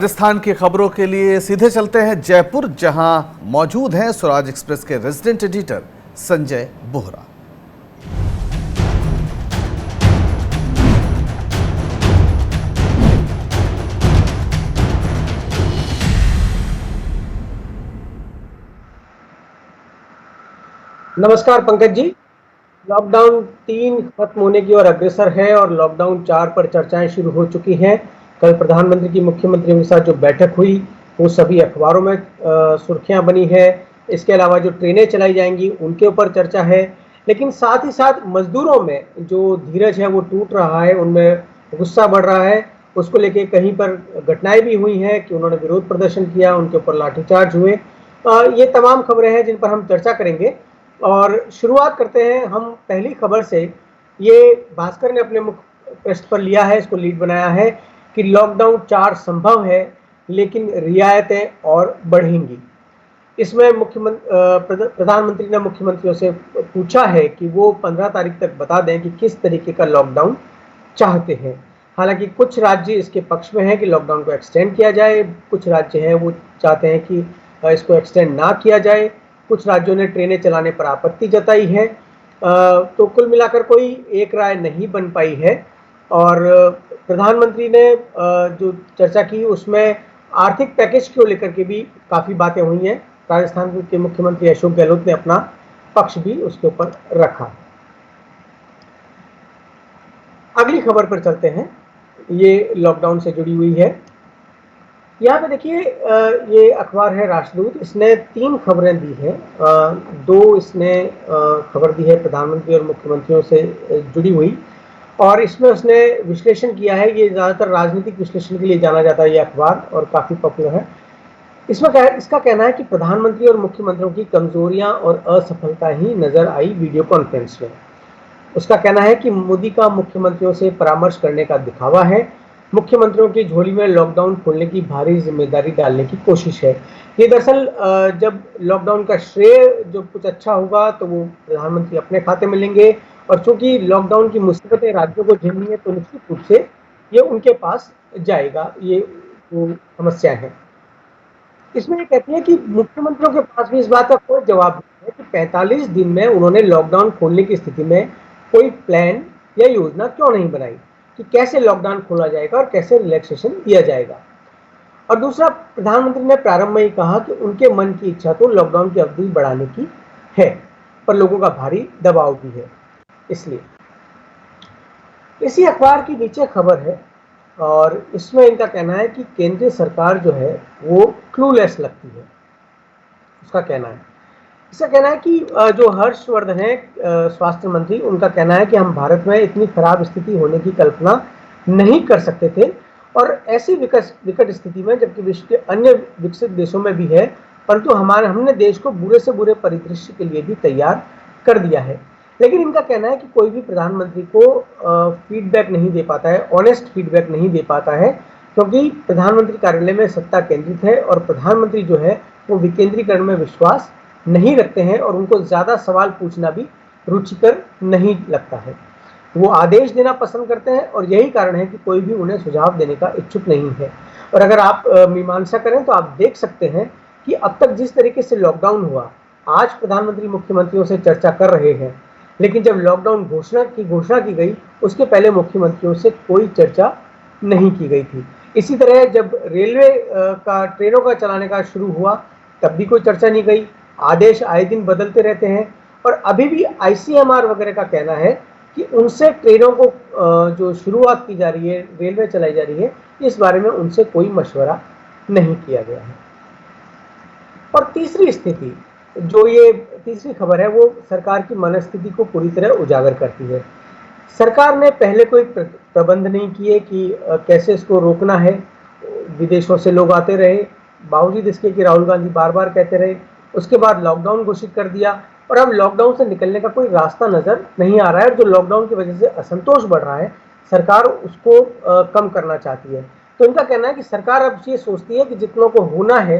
राजस्थान की खबरों के लिए सीधे चलते हैं जयपुर, जहां मौजूद हैं स्वराज एक्सप्रेस के रेजिडेंट एडिटर संजय बोहरा। नमस्कार पंकज जी। लॉकडाउन 3 खत्म होने की ओर अग्रसर है और लॉकडाउन 4 पर चर्चाएं शुरू हो चुकी हैं। कल प्रधानमंत्री की मुख्यमंत्रियों के साथ जो बैठक हुई वो सभी अखबारों में सुर्खियां बनी है। इसके अलावा जो ट्रेनें चलाई जाएंगी उनके ऊपर चर्चा है, लेकिन साथ ही साथ मजदूरों में जो धीरज है वो टूट रहा है, उनमें गुस्सा बढ़ रहा है। उसको लेके कहीं पर घटनाएं भी हुई हैं कि उन्होंने विरोध प्रदर्शन किया, उनके ऊपर लाठीचार्ज हुए। ये तमाम खबरें हैं जिन पर हम चर्चा करेंगे और शुरुआत करते हैं हम पहली खबर से। ये भास्कर ने अपने मुख्य पृष्ठ पर लिया है, इसको लीड बनाया है कि लॉकडाउन 4 संभव है लेकिन रियायतें और बढ़ेंगी। इसमें प्रधानमंत्री ने मुख्यमंत्रियों से पूछा है कि वो 15 तारीख तक बता दें कि किस तरीके का लॉकडाउन चाहते हैं। हालांकि कुछ राज्य इसके पक्ष में हैं कि लॉकडाउन को एक्सटेंड किया जाए, कुछ राज्य हैं वो चाहते हैं कि इसको एक्सटेंड ना किया जाए, कुछ राज्यों ने ट्रेनें चलाने पर आपत्ति जताई है। तो कुल मिलाकर कोई एक राय नहीं बन पाई है। और प्रधानमंत्री ने जो चर्चा की उसमें आर्थिक पैकेज को लेकर के भी काफ़ी बातें हुई हैं। राजस्थान के मुख्यमंत्री अशोक गहलोत ने अपना पक्ष भी उसके ऊपर रखा। अगली खबर पर चलते हैं, ये लॉकडाउन से जुड़ी हुई है। यहाँ पे देखिए, ये अखबार है राष्ट्रदूत, इसने 3 खबरें दी हैं। 2 इसने खबर दी है प्रधानमंत्री और मुख्यमंत्रियों से जुड़ी हुई, और इसमें उसने विश्लेषण किया है। ये ज़्यादातर राजनीतिक विश्लेषण के लिए जाना जाता है ये अखबार, और काफ़ी पॉपुलर है। इसमें इसका कहना है कि प्रधानमंत्री और मुख्यमंत्रियों की कमजोरियां और असफलता ही नजर आई वीडियो कॉन्फ्रेंस में। उसका कहना है कि मोदी का मुख्यमंत्रियों से परामर्श करने का दिखावा है, मुख्यमंत्रियों की झोली में लॉकडाउन खोलने की भारी जिम्मेदारी डालने की कोशिश है। ये दरअसल जब लॉकडाउन का श्रेय जो कुछ अच्छा होगा तो वो प्रधानमंत्री अपने खाते में लेंगे, और चूंकि लॉकडाउन की मुसीबतें राज्यों को झेलनी है तो निश्चित रूप से ये उनके पास जाएगा। ये वो समस्या है। इसमें ये कहती है कि मुख्यमंत्रियों के पास भी इस बात का कोई जवाब नहीं है कि 45 दिन में उन्होंने लॉकडाउन खोलने की स्थिति में कोई प्लान या योजना क्यों नहीं बनाई कि कैसे लॉकडाउन खोला जाएगा और कैसे रिलैक्सेशन दिया जाएगा। और दूसरा, प्रधानमंत्री ने प्रारंभ में ही कहा कि उनके मन की इच्छा तो लॉकडाउन की अवधि बढ़ाने की है, पर लोगों का भारी दबाव भी है। इसलिए इसी अखबार की नीचे खबर है, और इसमें इनका कहना है कि केंद्रीय सरकार जो है वो क्लूलेस लगती है। उसका कहना है, इसका कहना है कि जो हर्षवर्धन है स्वास्थ्य मंत्री, उनका कहना है कि हम भारत में इतनी खराब स्थिति होने की कल्पना नहीं कर सकते थे, और ऐसी विकट स्थिति में जबकि विश्व के अन्य विकसित देशों में भी है, परंतु हमने देश को बुरे से बुरे परिदृश्य के लिए भी तैयार कर दिया है। लेकिन इनका कहना है कि कोई भी प्रधानमंत्री को फीडबैक नहीं दे पाता है, ऑनेस्ट फीडबैक नहीं दे पाता है, क्योंकि प्रधानमंत्री कार्यालय में सत्ता केंद्रित है और प्रधानमंत्री जो है वो विकेंद्रीकरण में विश्वास नहीं रखते हैं, और उनको ज़्यादा सवाल पूछना भी रुचिकर नहीं लगता है। वो आदेश देना पसंद करते हैं, और यही कारण है कि कोई भी उन्हें सुझाव देने का इच्छुक नहीं है। और अगर आप मीमांसा करें तो आप देख सकते हैं कि अब तक जिस तरीके से लॉकडाउन हुआ, आज प्रधानमंत्री मुख्यमंत्रियों से चर्चा कर रहे हैं, लेकिन जब लॉकडाउन घोषणा की गई उसके पहले मुख्यमंत्रियों से कोई चर्चा नहीं की गई थी। इसी तरह जब रेलवे का ट्रेनों का चलाने का शुरू हुआ तब भी कोई चर्चा नहीं गई। आदेश आए दिन बदलते रहते हैं, और अभी भी आईसीएमआर वगैरह का कहना है कि उनसे ट्रेनों को जो शुरुआत की जा रही है, रेलवे चलाई जा रही है, इस बारे में उनसे कोई मशवरा नहीं किया गया है। और तीसरी स्थिति, जो ये तीसरी खबर है, वो सरकार की मनस्थिति को पूरी तरह उजागर करती है। सरकार ने पहले कोई प्रबंध नहीं किए कि कैसे इसको रोकना है। विदेशों से लोग आते रहे, बावजूद इसके कि राहुल गांधी बार बार कहते रहे। उसके बाद लॉकडाउन घोषित कर दिया, और अब लॉकडाउन से निकलने का कोई रास्ता नजर नहीं आ रहा है। जो लॉकडाउन की वजह से असंतोष बढ़ रहा है, सरकार उसको कम करना चाहती है। तो इनका कहना है कि सरकार अब ये सोचती है कि जितनों को होना है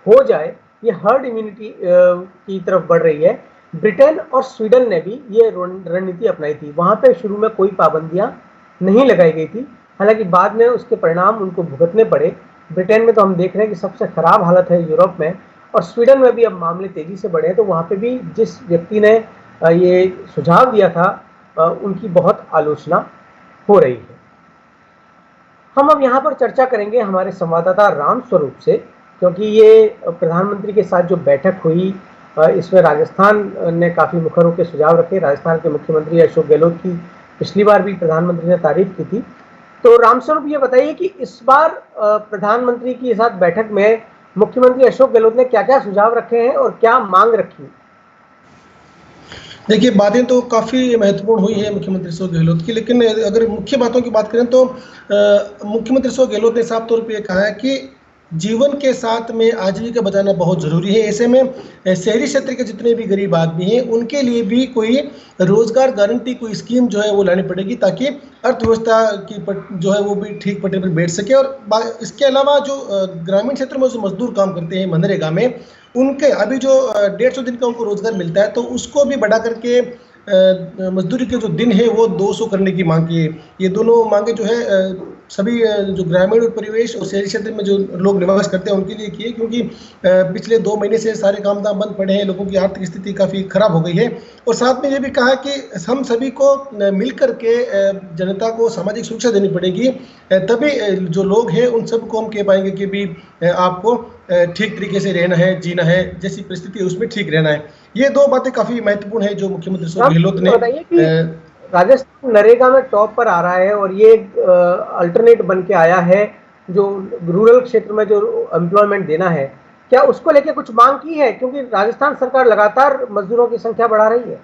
हो जाए। ये हर्ड इम्यूनिटी की तरफ बढ़ रही है। ब्रिटेन और स्वीडन ने भी ये रणनीति अपनाई थी। वहां पे शुरू में कोई पाबंदियां नहीं लगाई गई थी, हालांकि बाद में उसके परिणाम उनको भुगतने पड़े। ब्रिटेन में तो हम देख रहे हैं कि सबसे खराब हालत है यूरोप में, और स्वीडन में भी अब मामले तेजी से बढ़े हैं। तो वहाँ पे भी जिस व्यक्ति ने ये सुझाव दिया था, उनकी बहुत आलोचना हो रही है। हम अब यहाँ पर चर्चा करेंगे हमारे संवाददाता राम स्वरूप से, क्योंकि ये प्रधानमंत्री के साथ जो बैठक हुई, इसमें राजस्थान ने काफ़ी मुखर होकर सुझाव रखे। राजस्थान के मुख्यमंत्री अशोक गहलोत की पिछली बार भी प्रधानमंत्री ने तारीफ की थी। तो राम स्वरूप ये बताइए कि इस बार प्रधानमंत्री के साथ बैठक में मुख्यमंत्री अशोक गहलोत ने क्या क्या सुझाव रखे हैं और क्या मांग रखी। देखिए, बातें तो काफ़ी महत्वपूर्ण हुई है मुख्यमंत्री अशोक गहलोत की, लेकिन अगर मुख्य बातों की बात करें तो मुख्यमंत्री अशोक गहलोत ने साफ तौर पे ये कहा है कि जीवन के साथ में आजीविका बचाना बहुत ज़रूरी है। ऐसे में शहरी क्षेत्र के जितने भी गरीब आदमी हैं उनके लिए भी कोई रोजगार गारंटी कोई स्कीम जो है वो लानी पड़ेगी, ताकि अर्थव्यवस्था की जो है वो भी ठीक पटरी पर बैठ सके। और इसके अलावा जो ग्रामीण क्षेत्र में जो मजदूर काम करते हैं मनरेगा में, उनके अभी जो 150 दिन का उनको रोजगार मिलता है, तो उसको भी बढ़ा करके मजदूरी के जो दिन है वो 200 करने की मांग की है। ये दोनों मांगे जो है सभी जो ग्रामीण और परिवेश और शहरी क्षेत्र में जो लोग निवास करते हैं उनके लिए किए, क्योंकि पिछले 2 महीने से सारे काम धाम बंद पड़े हैं, लोगों की आर्थिक स्थिति काफ़ी खराब हो गई है। और साथ में ये भी कहा कि हम सभी को मिल करके जनता को सामाजिक सुरक्षा देनी पड़ेगी, तभी जो लोग हैं उन सबको हम कह पाएंगे कि भी आपको ठीक तरीके से रहना है, जीना है, जैसी परिस्थिति है उसमें ठीक रहना है। ये 2 बातें काफ़ी महत्वपूर्ण है जो मुख्यमंत्री अशोक गहलोत ने बताइए कि राजस्थान नरेगा में टॉप पर आ रहा है और ये अल्टरनेट बन के आया है जो रूरल क्षेत्र में जो एम्प्लॉयमेंट देना है, क्या उसको लेके कुछ मांग की है, क्योंकि राजस्थान सरकार लगातार मजदूरों की संख्या बढ़ा रही है।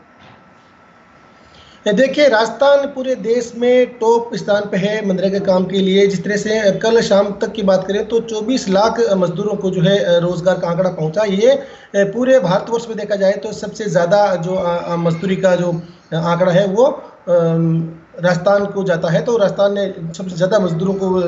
देखिए, राजस्थान पूरे देश में टॉप स्थान पे है मनरेगा काम के लिए। जिस तरह से कल शाम तक की बात करें तो 24 लाख मजदूरों को जो है रोजगार का आंकड़ा पहुंचा। ये पूरे भारतवर्ष में देखा जाए तो सबसे ज़्यादा जो मजदूरी का जो आंकड़ा है वो राजस्थान को जाता है। तो राजस्थान ने सबसे ज़्यादा मजदूरों को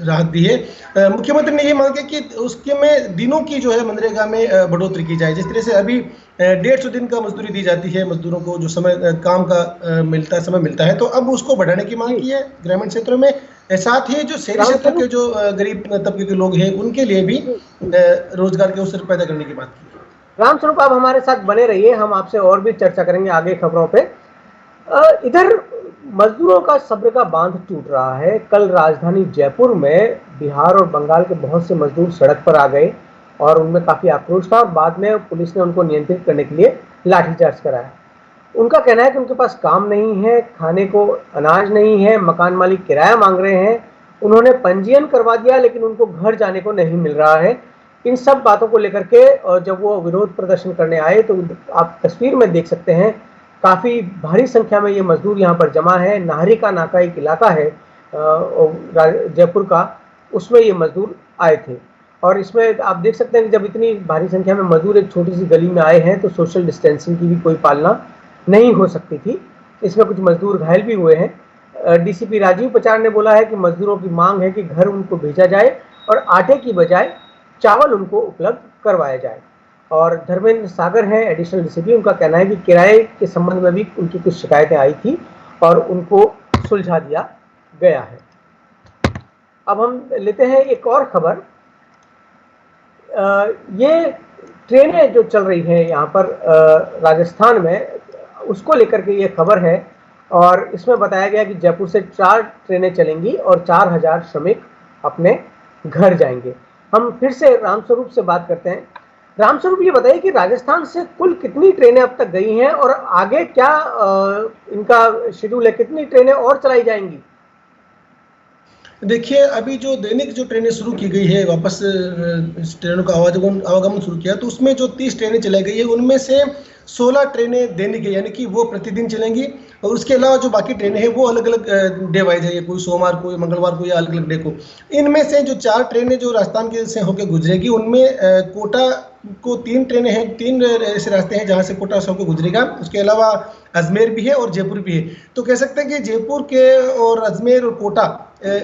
राहत दी है। मुख्यमंत्री ने ये मांगे कि उसके में दिनों की जो है मनरेगा में बढ़ोतरी की जाए। जिस तरह से अभी 150 दिन का मजदूरी दी जाती है मजदूरों को, जो समय काम का समय मिलता है, तो अब उसको बढ़ाने की मांग की है ग्रामीण क्षेत्रों में। साथ ही जो शहरी क्षेत्र के जो गरीब तबके के लोग हैं उनके लिए भी रोजगार के अवसर पैदा करने की बात की है। राम स्वरूप, आप हमारे साथ बने रहिए, हम आपसे और भी चर्चा करेंगे आगे खबरों पे। इधर मजदूरों का सब्र का बांध टूट रहा है। कल राजधानी जयपुर में बिहार और बंगाल के बहुत से मजदूर सड़क पर आ गए और उनमें काफी आक्रोश था, और बाद में पुलिस ने उनको नियंत्रित करने के लिए लाठीचार्ज कराया। उनका कहना है कि उनके पास काम नहीं है, खाने को अनाज नहीं है, मकान मालिक किराया मांग रहे हैं, उन्होंने पंजीयन करवा दिया लेकिन उनको घर जाने को नहीं मिल रहा है। इन सब बातों को लेकर के जब वो विरोध प्रदर्शन करने आए तो आप तस्वीर में देख सकते हैं काफ़ी भारी संख्या में ये मजदूर यहाँ पर जमा है। नाहरी का नाका एक इलाका है जयपुर का, उसमें ये मजदूर आए थे। और इसमें आप देख सकते हैं कि जब इतनी भारी संख्या में मजदूर एक छोटी सी गली में आए हैं तो सोशल डिस्टेंसिंग की भी कोई पालना नहीं हो सकती थी। इसमें कुछ मजदूर घायल भी हुए हैं। डीसीपी राजीव पचार ने बोला है कि मजदूरों की मांग है कि घर उनको भेजा जाए और आटे की बजाय चावल उनको उपलब्ध करवाया जाए। और धर्मेंद्र सागर हैं एडिशनल डीसीपी, उनका कहना है कि किराए के संबंध में भी उनकी कुछ शिकायतें आई थी और उनको सुलझा दिया गया है। अब हम लेते हैं एक और खबर। ये ट्रेनें जो चल रही हैं यहाँ पर राजस्थान में, उसको लेकर के ये खबर है और इसमें बताया गया कि जयपुर से 4 ट्रेनें चलेंगी और 4000 श्रमिक अपने घर जाएंगे। हम फिर से रामस्वरूप से बात करते हैं। रामस्वरूप, ये बताइए कि राजस्थान से कुल कितनी ट्रेनें अब तक गई हैं और आगे क्या इनका शेड्यूल है, कितनी ट्रेनें और चलाई जाएंगी? देखिए, अभी जो दैनिक जो ट्रेनें शुरू की गई है, वापस ट्रेनों का आवागमन शुरू किया, तो उसमें जो 30 ट्रेनें चलाई गई है उनमें से 16 ट्रेनें दैनिक है, यानी कि वो प्रतिदिन चलेंगी। और उसके अलावा जो बाकी ट्रेनें हैं वो अलग अलग डे वाइज है, कोई सोमवार को, मंगलवार को, या अलग अलग डे को। इनमें से जो 4 ट्रेनें जो राजस्थान के से होकर गुजरेगी, उनमें कोटा को 3 ट्रेनें हैं, 3 ऐसे रास्ते हैं जहाँ से कोटा से होकर गुजरेगा। उसके अलावा अजमेर भी है और जयपुर भी है। तो कह सकते हैं कि जयपुर के और अजमेर और कोटा,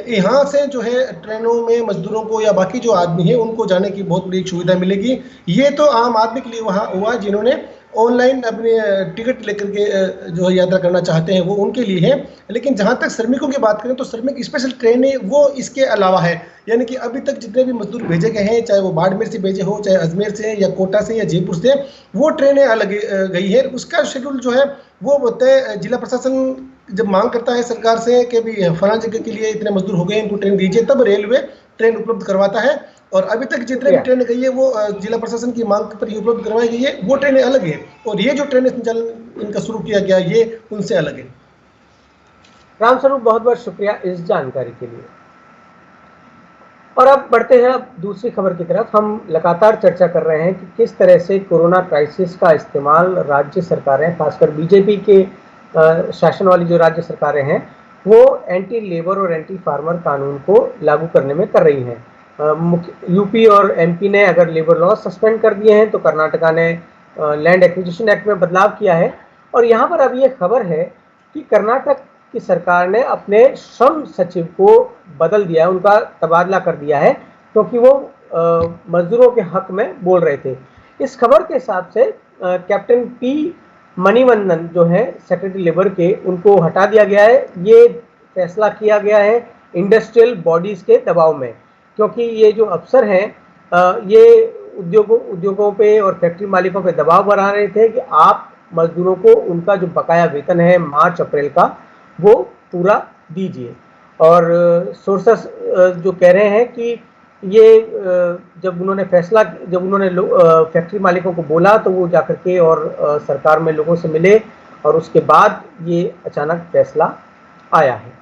यहाँ से जो है ट्रेनों में मजदूरों को या बाकी जो आदमी है उनको जाने की बहुत बड़ी सुविधा मिलेगी। ये तो आम आदमी के लिए वहाँ हुआ जिन्होंने ऑनलाइन अपने टिकट लेकर के जो है यात्रा करना चाहते हैं वो उनके लिए है। लेकिन जहाँ तक श्रमिकों की बात करें तो श्रमिक स्पेशल ट्रेनें वो इसके अलावा है, यानी कि अभी तक जितने भी मजदूर भेजे गए हैं, चाहे वो बाड़मेर से भेजे हो, चाहे अजमेर से या कोटा से या जयपुर से, वो ट्रेनें अलग गई है। उसका शेड्यूल जो है वो तय जिला प्रशासन जब मांग करता है सरकार से कि भी फलां जगह के लिए इतने मजदूर हो गए, इनको ट्रेन दीजिए, तब रेलवे ट्रेन उपलब्ध करवाता है। और अभी तक जितने भी ट्रेनें गई है वो जिला प्रशासन की मांग पर ही उपलब्ध करवाई गई है, वो ट्रेनें अलग है। और ये जो ट्रेनें संचालन इनका शुरू किया गया ये उनसे अलग है। रामस्वरूप, बहुत बहुत शुक्रिया इस जानकारी के लिए। और अब बढ़ते हैं अब दूसरी खबर की तरफ। हम लगातार चर्चा कर रहे हैं कि किस तरह से कोरोना क्राइसिस का इस्तेमाल राज्य सरकारें, खासकर बीजेपी के शासन वाली जो राज्य सरकारें हैं, वो एंटी लेबर और एंटी फार्मर कानून को लागू करने में कर रही हैं। यूपी और एमपी ने अगर लेबर लॉ सस्पेंड कर दिए हैं, तो कर्नाटका ने लैंड एक्विजिशन एक्ट में बदलाव किया है। और यहाँ पर अब ये खबर है कि कर्नाटक की सरकार ने अपने श्रम सचिव को बदल दिया है, उनका तबादला कर दिया है, क्योंकि वो मजदूरों के हक में बोल रहे थे। इस खबर के हिसाब से कैप्टन पी मणिवन्नन जो है सेक्रेटरी लेबर के, उनको हटा दिया गया है। ये फैसला किया गया है इंडस्ट्रियल बॉडीज के दबाव में, क्योंकि ये जो अफसर हैं ये उद्योगों पे और फैक्ट्री मालिकों पे दबाव बना रहे थे कि आप मजदूरों को उनका जो बकाया वेतन है मार्च अप्रैल का, वो पूरा दीजिए। और सोर्सेस जो कह रहे हैं कि ये जब उन्होंने फैक्ट्री मालिकों को बोला तो वो जाकर के और सरकार में लोगों से मिले, और उसके बाद ये अचानक फैसला आया है।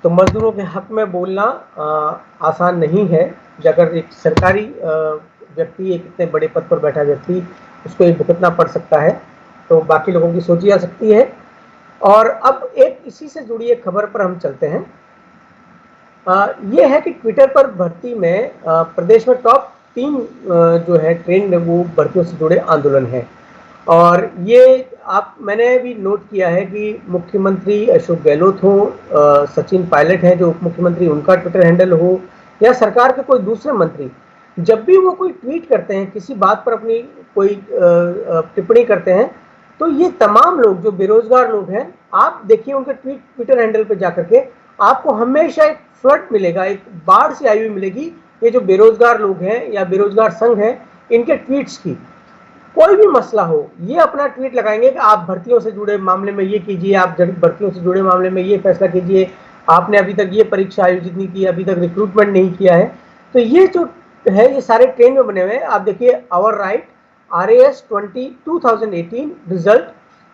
तो मजदूरों के हक में बोलना आसान नहीं है। अगर एक सरकारी व्यक्ति, एक इतने बड़े पद पर बैठा व्यक्ति, उसको ये भुगतना पड़ सकता है, तो बाकी लोगों की सोची जा सकती है। और अब एक इसी से जुड़ी एक खबर पर हम चलते हैं। ये है कि ट्विटर पर भर्ती में प्रदेश में टॉप 3 जो है ट्रेंड वो भर्तियों से जुड़े आंदोलन है। और ये मैंने भी नोट किया है कि मुख्यमंत्री अशोक गहलोत हो, सचिन पायलट हैं जो उप मुख्यमंत्री, उनका ट्विटर हैंडल हो, या सरकार के कोई दूसरे मंत्री, जब भी वो कोई ट्वीट करते हैं, किसी बात पर अपनी कोई टिप्पणी करते हैं, तो ये तमाम लोग जो बेरोजगार लोग हैं, आप देखिए उनके ट्विटर हैंडल पे जाकर के आपको हमेशा एक फ्लड मिलेगा, एक बाढ़ सी आई हुई मिलेगी। ये जो बेरोजगार लोग हैं या बेरोजगार संघ हैं, इनके ट्वीट्स की, कोई भी मसला हो, ये अपना ट्वीट लगाएंगे कि आप भर्तियों से जुड़े मामले में ये कीजिए, आप भर्तियों से जुड़े मामले में ये फैसला कीजिए, आपने अभी तक ये परीक्षा आयोजित नहीं की, अभी तक रिक्रूटमेंट नहीं किया है। तो ये जो है ये सारे ट्रेंड में बने हुए हैं। आप देखिए आवर राइट RAS 2018 रिजल्ट,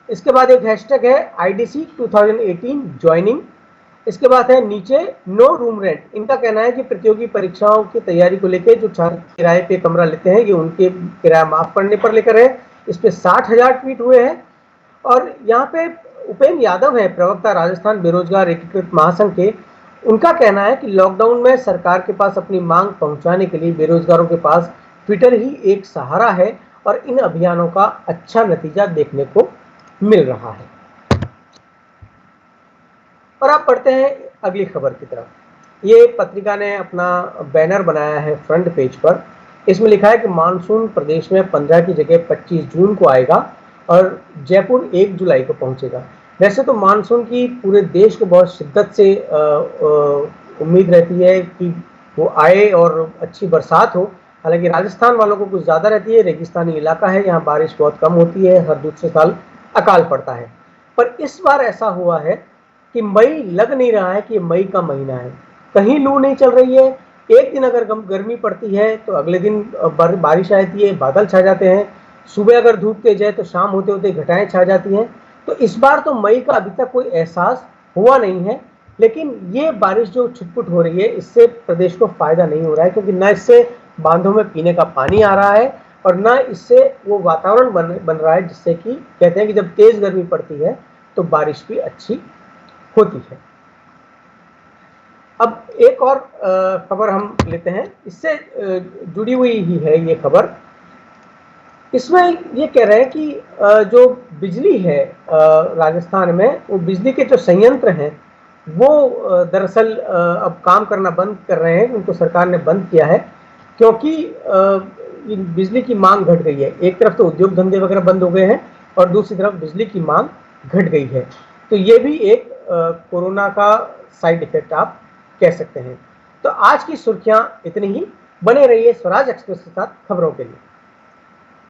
इसके बाद एक हैशटैग है IDC 2018 ज्वाइनिंग, इसके बाद है नीचे नो रूम रेंट। इनका कहना है कि प्रतियोगी परीक्षाओं की तैयारी को लेकर जो छात्र किराए पे कमरा लेते हैं, ये उनके किराया माफ करने पर लेकर है। इस पे 60,000 ट्वीट हुए हैं। और यहाँ पे उपेंद्र यादव है, प्रवक्ता राजस्थान बेरोजगार एकीकृत महासंघ के, उनका कहना है कि लॉकडाउन में सरकार के पास अपनी मांग पहुंचाने के लिए बेरोजगारों के पास ट्विटर ही एक सहारा है, और इन अभियानों का अच्छा नतीजा देखने को मिल रहा है। और आप पढ़ते हैं अगली खबर की तरफ। ये पत्रिका ने अपना बैनर बनाया है फ्रंट पेज पर। इसमें लिखा है कि मानसून प्रदेश में 15 की जगह 25 जून को आएगा और जयपुर 1 जुलाई को पहुंचेगा। वैसे तो मानसून की पूरे देश को बहुत शिद्दत से उम्मीद रहती है कि वो आए और अच्छी बरसात हो। हालांकि राजस्थान वालों को कुछ ज़्यादा रहती है, रेगिस्तानी इलाका है, यहाँ बारिश बहुत कम होती है, हर दूसरे साल अकाल पड़ता है। पर इस बार ऐसा हुआ है कि मई लग नहीं रहा है कि ये मई का महीना है। कहीं लू नहीं चल रही है। एक दिन अगर गर्मी पड़ती है तो अगले दिन बारिश आ जाती है, बादल छा जाते हैं। सुबह अगर धूप तेज है तो शाम होते होते घटाएं छा जाती हैं। तो इस बार तो मई का अभी तक कोई एहसास हुआ नहीं है। लेकिन ये बारिश जो छुटपुट हो रही है, इससे प्रदेश को फायदा नहीं हो रहा है, क्योंकि न इससे बांधों में पीने का पानी आ रहा है और न इससे वो वातावरण बन रहा है जिससे कि कहते हैं कि जब तेज गर्मी पड़ती है तो बारिश भी अच्छी होती है। अब एक और खबर हम लेते हैं, इससे जुड़ी हुई ही है ये खबर। इसमें ये कह रहे हैं कि जो बिजली है राजस्थान में, वो बिजली के जो संयंत्र हैं वो दरअसल अब काम करना बंद कर रहे हैं। उनको सरकार ने बंद किया है क्योंकि बिजली की मांग घट गई है। एक तरफ तो उद्योग धंधे वगैरह बंद हो गए हैं और दूसरी तरफ बिजली की मांग घट गई है। तो ये भी एक कोरोना का साइड इफेक्ट आप कह सकते हैं। तो आज की सुर्खियां इतनी ही। बने रहिए स्वराज एक्सप्रेस के साथ खबरों के लिए।